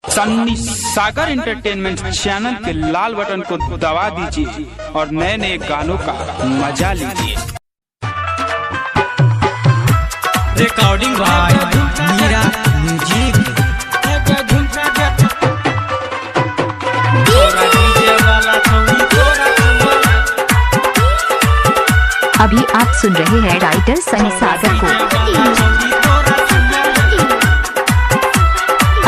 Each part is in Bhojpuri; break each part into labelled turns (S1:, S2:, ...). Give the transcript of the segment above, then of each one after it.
S1: सन्नी सागर एंटरटेनमेंट चैनल के लाल बटन को दबा दीजिए और नए नए गानों का मजा लीजिए।
S2: Recording by Meera music.
S3: अभी आप सुन रहे हैं राइटर सनी सागर को।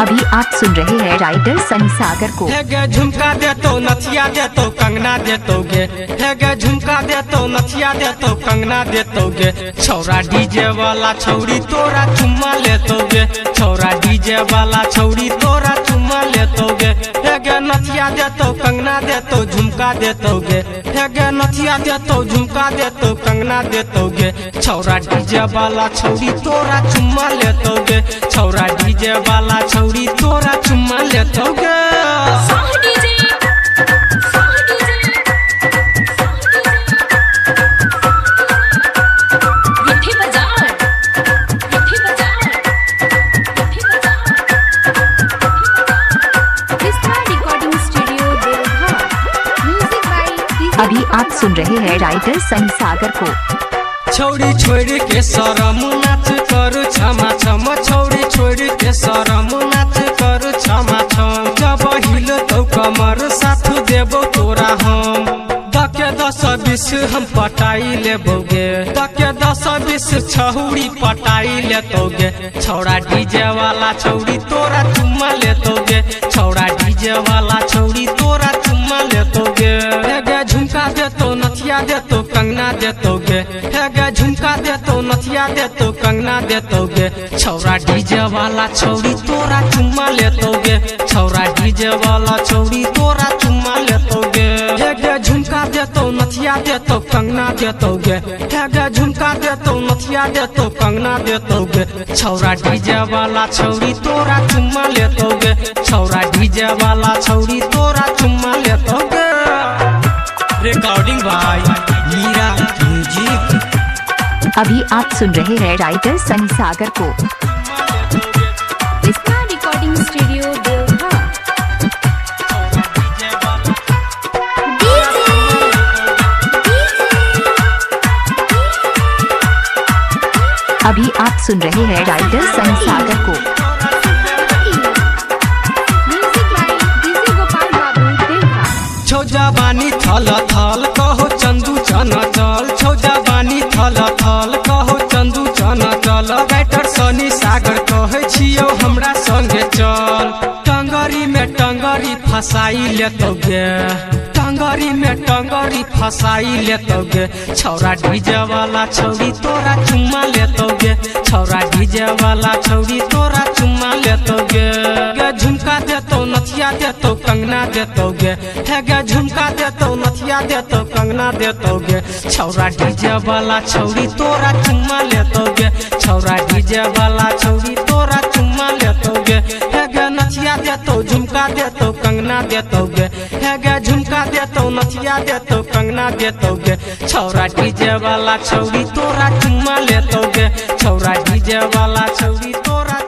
S3: अभी आप सुन रहे हैं राइटर सनी सागर को।
S2: झुमका दे तो नथिया दे तो कंगना दे तो गे, झुमका दे तो नथिया दे तो कंगना दे तो गे। छौरा डीजे वाला छौरी तोरा चुम्मा ले तो गे, छौरा डीजे वाला छौरी तोरा चुम्मा ले तो गे। नथिया दे तो कंगना दे तो झुमका दे तो गे, नथिया दे तो झुमका दे तो कंगना दे तो गे। छौरा डीजे वाला छौरी तोरा चुम्मा ले तो गे, छौरा डीजे वाला छौरी तोरा चुम्मा ले तो गे।
S3: अभी आप सुन रहे हैं राइटर सनी सागर को।
S2: छौरी छोड़ के शरम नाच कर क्षमा क्षम, छौरी छोड़ के शरम नाच कर क्षमा क्षम। जब हिल तो कमर साथ देबो तोरा हम, दके 10-20 हम पटाई लेबोगे, दके 10-20 छौरी पटाई लेतोगे। छौरा डीजे वाला छौरी तोरा चुम्मा लेतोगे, छौरा डीजे वाला छौरी तोरा चुम्मा लेतोगे। झुमका दे तो नथिया दे तो कंगना दे तो गे, झुमका दे तो नथिया दे तो कंगना दे तो गे। छौरा डीजे वाला छौरी तोरा चुम्मा ले तो गे, छौरा डीजे वाला छौरी तोरा चुम्मा ले तो गे। झुमका दे तो नथिया दे तो कंगना दे तो गे, झुमका दे तो नथिया दे तो कंगना दे तो गे। छौरा डीजे वाला छौरी तोरा चुम्मा ले तो गे, छौरा डीजे वाला छौरी तोरा चुम्मा ले तो गे। Recording by Meera music.
S3: अभी आप सुन रहे हैं राइटर सनी सागर को।
S4: इसका रिकॉर्डिंग स्टूडियो देवघर।
S3: अभी आप सुन रहे हैं राइटर सनी सागर को।
S2: छौजा बानी थल थल कहो चंदू चना चल, छौजा बानी थल थल कहो चंदू चना चल। राइटर सनी सागर कहे छियौ हमरा संगे चल, टंगरी में टंगरी फसाई लेतोगे, टंगरी में टंगरी फसाई लेतोगे। छौरा डीजे वाला छौरी तोरा चुम्मा लेतोगे, छौरा डीजे वाला छौरी तोरा चुम्मा लेतोगे। झुमका दे तो नथिया दे तो कंगना दे तो गे, झुमका दे तो नथिया दे तो कंगना दे तो गे। छौरा डीजे वाला छौरी तोरा चुम्मा ले तो गे, छौरा डीजे वाला छौरी तोरा चुम्मा ले तो गे। नथिया दे तो झुमका दे तो कंगना दे तो गे, झुमका दे तो नथिया दे तो कंगना दे तो गे। छौरा डीजे वाला छौरी तोरा चुम्मा ले तो गे, छौरा डीजे वाला छौरी तोरा